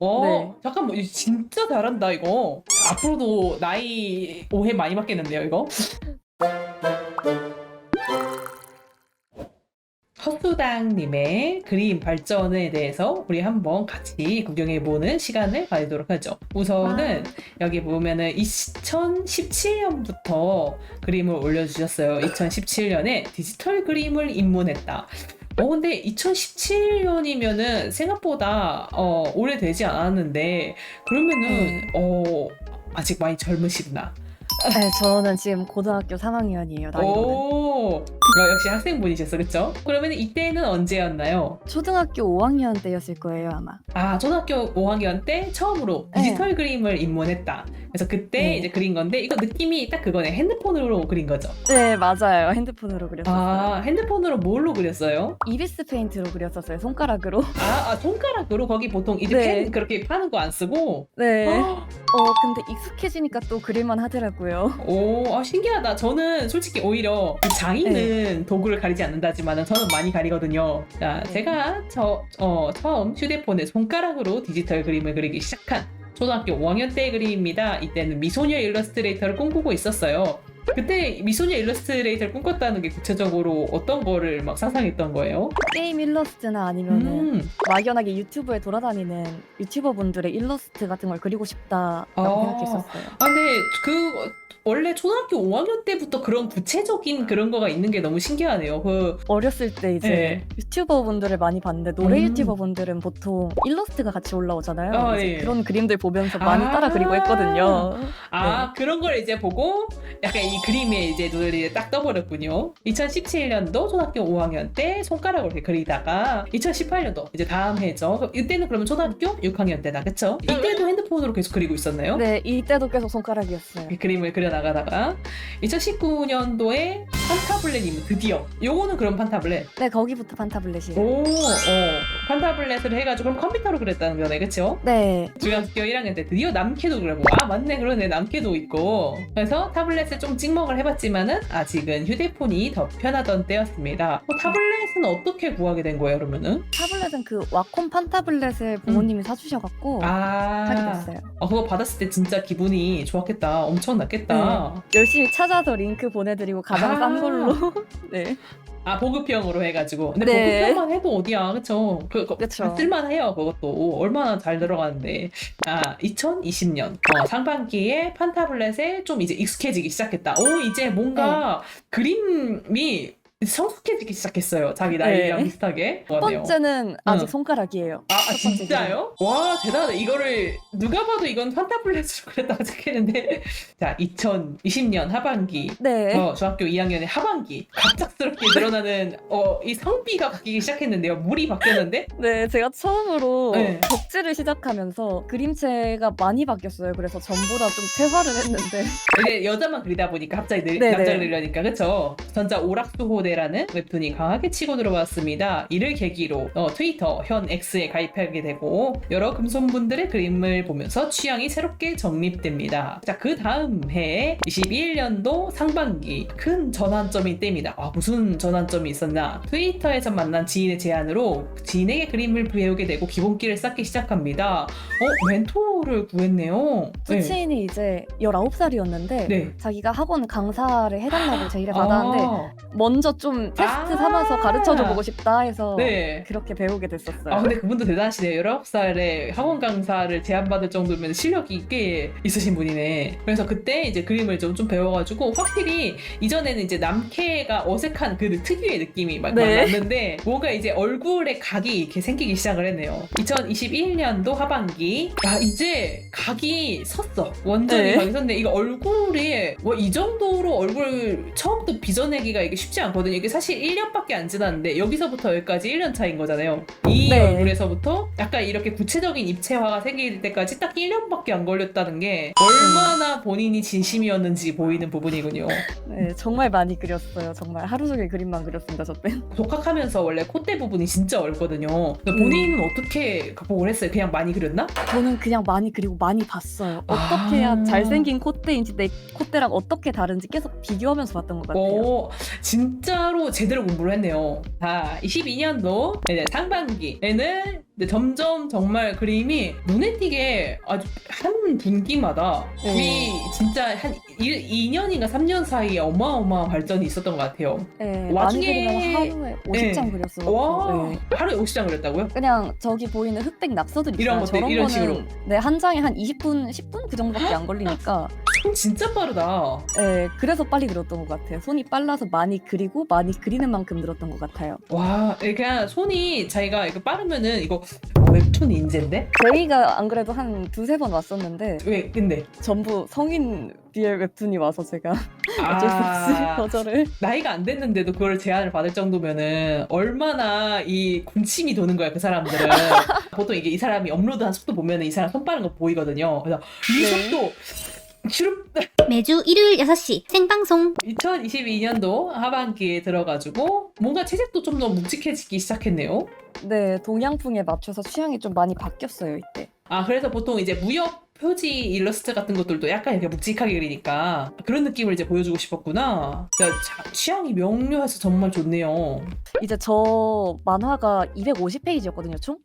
네. 잠깐만, 이거 진짜 잘한다, 이거. 앞으로도 나이 오해 많이 받겠는데요, 이거? 허수당님의 그림 발전에 대해서 우리 한번 같이 구경해보는 시간을 가지도록 하죠. 우선은 여기 보면은 2017년부터 그림을 올려주셨어요. 2017년에 디지털 그림을 입문했다. 근데 2017년이면은 생각보다 오래되지 않았는데 그러면은 아직 많이 젊으시구나. 네, 저는 지금 고등학교 3학년이에요, 나이로는. 역시 학생분이셨어, 그쵸? 그러면 이때는 언제였나요? 초등학교 5학년 때였을 거예요, 아마. 초등학교 5학년 때 처음으로 디지털 그림을 입문했다. 그래서 그때 이제 그린 건데 이거 느낌이 딱 그거네. 핸드폰으로 그린 거죠? 네, 맞아요. 핸드폰으로 그렸었어요. 핸드폰으로 뭘로 그렸어요? 이비스 페인트로 그렸었어요, 손가락으로. 손가락으로? 거기 보통 이제 네. 펜 그렇게 파는 거 안 쓰고? 네. 근데 익숙해지니까 또 그릴만 하더라고요. 신기하다. 저는 솔직히 오히려 장인은 도구를 가리지 않는다지만 저는 많이 가리거든요. 자, 제가 처음 휴대폰에 손가락으로 디지털 그림을 그리기 시작한 초등학교 5학년 때의 그림입니다. 이때는 미소녀 일러스트레이터를 꿈꾸고 있었어요. 그때 미소녀 일러스트레이터를 꿈꿨다는 게 구체적으로 어떤 거를 막 상상했던 거예요? 게임 일러스트나 아니면은 막연하게 유튜브에 돌아다니는 유튜버 분들의 일러스트 같은 걸 그리고 싶다라고 생각했었어요. 근데 원래 초등학교 5학년 때부터 그런 구체적인 그런 거가 있는 게 너무 신기하네요. 어렸을 때 이제 유튜버 분들을 많이 봤는데 노래 유튜버 분들은 보통 일러스트가 같이 올라오잖아요. 이제 그런 그림들 보면서 많이 따라 그리고 했거든요. 그런 걸 이제 보고 약간 이 그림에 이제 눈이 딱 떠버렸군요. 2017년도 초등학교 5학년 때 손가락으로 이렇게 그리다가 2018년도 이제 다음 해죠. 이때는 그러면 초등학교 6학년 때다, 그쵸? 이때도 핸드폰으로 계속 그리고 있었나요? 네, 이때도 계속 손가락이었어요. 그림을 그려나가다가 2019년도에 판타블렛이면 드디어 요거는 그럼 판타블렛? 네, 거기부터 판타블렛이에요. 판타블렛을 해가지고 그럼 컴퓨터로 그렸다는 거네, 그쵸? 네. 중학교 1학년 때 드디어 남캐도 그려고 맞네, 그러네, 남캐도 있고. 그래서 타블렛을 좀 찍먹을 해봤지만은 아직은 휴대폰이 더 편하던 때였습니다. 타블렛은 어떻게 구하게 된 거예요, 그러면은? 타블렛은 그 와콤 판타블렛을 부모님이 사주셔갖고 하게 됐어요. 그거 받았을 때 진짜 기분이 좋았겠다. 엄청 났겠다. 열심히 찾아서 링크 보내드리고 가장 싼 걸로. 네. 보급형으로 해가지고. 근데 보급형만 해도 어디야, 그쵸? 그쵸. 쓸만해요, 그것도. 얼마나 잘 들어가는데. 2020년 상반기에 판타블렛에 좀 이제 익숙해지기 시작했다. 이제 뭔가 그림이 성숙해지기 시작했어요. 자기 나이랑 비슷하게. 첫 번째는 아직 손가락이에요. 진짜요? 와, 대단하다. 이거를 누가 봐도 이건 판타블렛으로 그랬다고 생각했는데. 자, 2020년 하반기. 중학교 2학년의 하반기. 갑작스럽게 늘어나는 이 성비가 바뀌기 시작했는데요. 물이 바뀌었는데? 네, 제가 처음으로 덕질을 시작하면서 그림체가 많이 바뀌었어요. 그래서 전보다 좀 퇴화를 했는데. 이게 여자만 그리다 보니까 갑자기 남자를 그리려니까, 그쵸? 전자 오락수호대라는 웹툰이 강하게 치고 들어왔습니다. 이를 계기로 트위터 현 X에 가입하게 되고 여러 금손분들의 그림을 보면서 취향이 새롭게 정립됩니다. 자, 그 다음 해에 21년도 상반기 큰 전환점이 뜹니다. 무슨 전환점이 있었나? 트위터에서 만난 지인의 제안으로 지인에게 그림을 배우게 되고 기본기를 쌓기 시작합니다. 멘토를 구했네요. 수치인이 이제 19살이었는데 자기가 학원 강사를 해달라고 제의를 받았는데 먼저 좀 테스트 삼아서 가르쳐줘보고 싶다 해서 그렇게 배우게 됐었어요. 근데 그분도 대단하시네요. 19살에 학원 강사를 제안받을 정도면 실력이 꽤 있으신 분이네. 그래서 그때 이제 그림을 좀 배워가지고 확실히 이전에는 이제 남캐가 어색한 그 특유의 느낌이 막 났는데 뭔가 이제 얼굴에 각이 이렇게 생기기 시작을 했네요. 2021년도 하반기 이제 각이 섰어. 완전히 각이 섰는데 이거 얼굴에 이 정도로 얼굴 처음부터 빚어내기가 이게 쉽지 않거든요. 이게 사실 1년밖에 안 지났는데 여기서부터 여기까지 1년 차인 거잖아요. 이 얼굴에서부터 약간 이렇게 구체적인 입체화가 생길 때까지 딱 1년밖에 안 걸렸다는 게 얼마나 본인이 진심이었는지 보이는 부분이군요. 네, 정말 많이 그렸어요. 정말 하루 종일 그림만 그렸습니다, 저 때. 독학하면서 원래 콧대 부분이 진짜 어렵거든요. 본인은 어떻게 극복을 했어요? 그냥 많이 그렸나? 저는 그냥 많이 그리고 많이 봤어요. 어떻게 해야 잘생긴 콧대인지 내 콧대랑 어떻게 다른지 계속 비교하면서 봤던 것 같아요. 진짜로 제대로 공부를 했네요. 22년도 상반기에는 근데 점점 정말 그림이 눈에 띄게 아주 한 분기마다 우리 진짜 한 2년인가 3년 사이에 어마어마한 발전이 있었던 것 같아요. 네, 와중에 많이 그리면 하루에 50장 그렸어요. 와, 네. 하루에 50장 그렸다고요? 그냥 저기 보이는 흑백 낙서들 이런 있어요. 것들, 저런 이런 거는 식으로. 네, 한 장에 한 20분, 10분 그 정도밖에 안 걸리니까 손 진짜 빠르다. 네, 그래서 빨리 늘었던 것 같아요. 손이 빨라서 많이 그리고 많이 그리는 만큼 늘었던 것 같아요. 와, 그냥 손이 자기가 이거 빠르면은 이거 웹툰 인재인데? 저희가 안 그래도 한 두세 번 왔었는데 왜 근데 전부 성인 BL 웹툰이 와서 제가 어쩔 수 없이 거절을. 나이가 안 됐는데도 그걸 제안을 받을 정도면은 얼마나 이 군침이 도는 거야 그 사람들은. 보통 이게 이 사람이 업로드한 속도 보면은 이 사람 손 빠른 거 보이거든요. 그래서 이 네. 속도 주름. 매주 일요일 6시 생방송. 2022년도 하반기에 들어가지고 뭔가 채색도 좀 더 묵직해지기 시작했네요. 네, 동양풍에 맞춰서 취향이 좀 많이 바뀌었어요 이때. 그래서 보통 이제 무협 표지 일러스트 같은 것들도 약간 이렇게 묵직하게 그리니까 그런 느낌을 이제 보여주고 싶었구나. 취향이 명료해서 정말 좋네요. 이제 저 만화가 250페이지였거든요 총?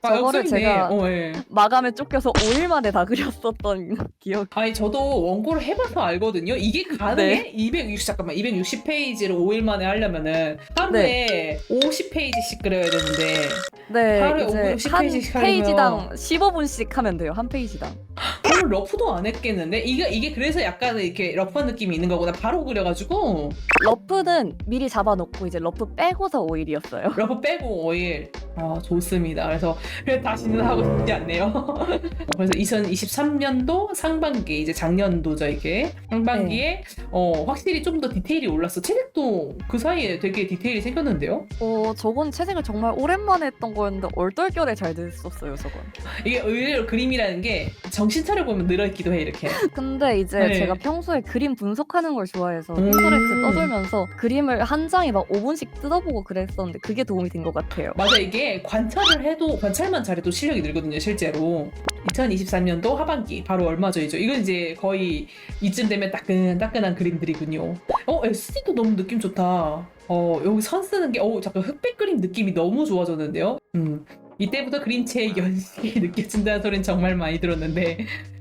저거를 제가 예. 마감에 쫓겨서 5일 만에 다 그렸었던 기억. 아니 저도 원고를 해봐서 알거든요. 이게 가능해? 260페이지를 5일 만에 하려면은 하루에 50페이지씩 그려야 되는데 네, 하루에 이제 50페이지씩 한 하려면 페이지당 15분씩 하면 돼요. 한 페이지당. 저는 러프도 안 했겠는데? 이게 그래서 약간 이렇게 러프한 느낌이 있는 거구나. 바로 그려가지고 러프는 미리 잡아놓고 이제 러프 빼고서 5일이었어요. 러프 빼고 5일. 좋습니다. 그래서 다시는 하고 싶지 않네요. 그래서 2023년도 상반기, 이제 작년도죠 이게. 상반기에 확실히 좀 더 디테일이 올랐어. 채색도 그 사이에 되게 디테일이 생겼는데요? 저건 채색을 정말 오랜만에 했던 거였는데 얼떨결에 잘 됐었어요 저건. 이게 의외로 그림이라는 게 정신 차려보면 늘어있기도 해 이렇게. 근데 이제 네. 제가 평소에 그림 분석하는 걸 좋아해서 핀터레스트 떠돌면서 그림을 한 장에 막 5분씩 뜯어보고 그랬었는데 그게 도움이 된 것 같아요. 맞아, 이게 관찰만 잘해도 실력이 늘거든요 실제로. 2023년도 하반기 바로 얼마 전이죠. 이건 이제 거의 이쯤 되면 따끈따끈한 그림들이군요. SD도 너무 느낌 좋다. 여기 선 쓰는 게 잠깐 흑백 그림 느낌이 너무 좋아졌는데요. 이때부터 그림체의 연식이 느껴진다는 소리는 정말 많이 들었는데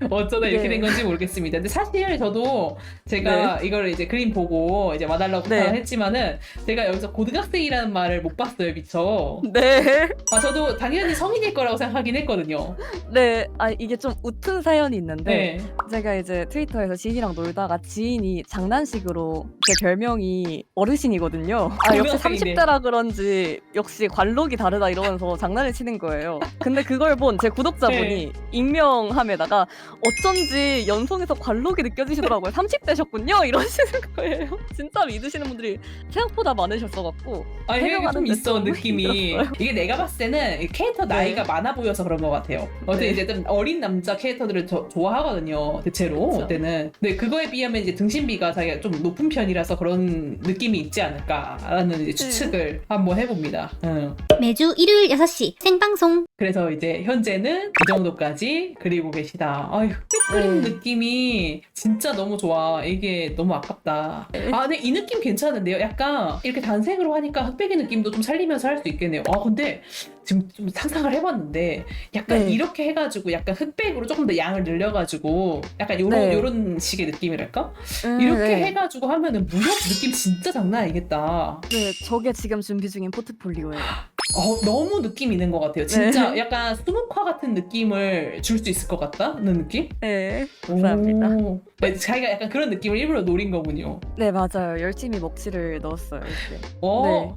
어쩌다 이렇게 된 건지 모르겠습니다. 근데 사실 저도 제가 이걸 이제 그림 보고 이제 와달라고 부탁을 했지만은 제가 여기서 고등학생이라는 말을 못 봤어요, 미처. 네. 저도 당연히 성인일 거라고 생각하긴 했거든요. 네. 이게 좀 웃픈 사연이 있는데 제가 이제 트위터에서 지인이랑 놀다가 지인이 장난식으로 제 별명이 어르신이거든요. 역시 30대라 그런지 역시 관록이 다르다 이러면서 장난을 치는 거예요. 근데 그걸 본 제 구독자분이 익명함에다가 어쩐지 연송에서 관록이 느껴지시더라고요. 30대셨군요 이러시는 거예요. 진짜 믿으시는 분들이 생각보다 많으셨어갖고. 이게 좀 있어 느낌이. 힘들었어요. 이게 내가 봤을 때는 캐릭터 나이가 많아 보여서 그런 것 같아요. 어때 이제 좀 어린 남자 캐릭터들을 좋아하거든요 대체로. 그쵸. 그때는. 근데 그거에 비하면 이제 등신비가 자기가 좀 높은 편이라서 그런 느낌이 있지 않을까라는 이제 추측을 한번 해봅니다. 매주 일요일 6시 생방송. 그래서 이제 현재는 이 정도까지 그리고 계시다. 흑백 그림 느낌이 진짜 너무 좋아. 이게 너무 아깝다. 근데 이 느낌 괜찮은데요? 약간 이렇게 단색으로 하니까 흑백의 느낌도 좀 살리면서 할 수 있겠네요. 근데 지금 좀 상상을 해봤는데 약간 이렇게 해가지고 약간 흑백으로 조금 더 양을 늘려가지고 약간 요런 식의 느낌이랄까? 이렇게 해가지고 하면은 무협 느낌 진짜 장난 아니겠다. 네, 저게 지금 준비 중인 포트폴리오예요. 너무 느낌 있는 것 같아요. 진짜 약간 수묵화 같은 느낌을 줄 수 있을 것 같다는 느낌? 네, 감사합니다. 자기가 약간 그런 느낌을 일부러 노린 거군요. 네, 맞아요. 열심히 먹칠을 넣었어요. 이때.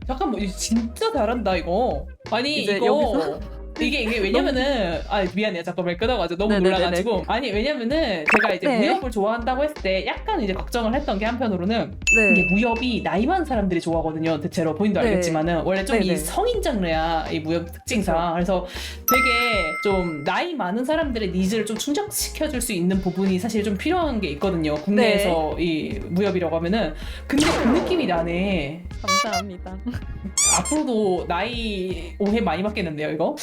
잠깐만, 이거 진짜 잘한다 이거. 아니 이제 이거 여기서 이게 왜냐면은 미안해요 잠깐만 끊어가지고 너무 네네네네. 놀라가지고. 아니 왜냐면은 제가 이제 무협을 좋아한다고 했을 때 약간 이제 걱정을 했던 게 한편으로는 이게 무협이 나이 많은 사람들이 좋아하거든요 대체로. 본인도 알겠지만은 원래 좀 이 성인 장르야 이 무협 특징상. 그래서 되게 좀 나이 많은 사람들의 니즈를 좀 충족시켜줄 수 있는 부분이 사실 좀 필요한 게 있거든요 국내에서 이 무협이라고 하면은. 근데 그 느낌이 나네. 감사합니다. 앞으로도 나이 오해 많이 받겠는데요 이거?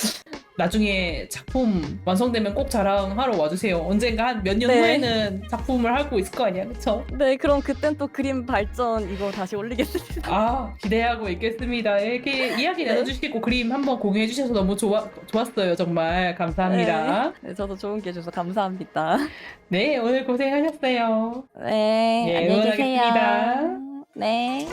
나중에 작품 완성되면 꼭 자랑하러 와주세요. 언젠가 한 몇 년 네. 후에는 작품을 하고 있을 거 아니야, 그쵸? 네, 그럼 그땐 또 그림 발전 이거 다시 올리겠습니다. 아, 기대하고 있겠습니다. 이렇게 이야기 네. 나눠주시고 그림 한번 공유해 주셔서 너무 좋았어요. 정말 감사합니다. 네, 저도 좋은 기회 주셔서 감사합니다. 네, 오늘 고생하셨어요. 네, 예, 안녕히 계세요. 응원하겠습니다. 네.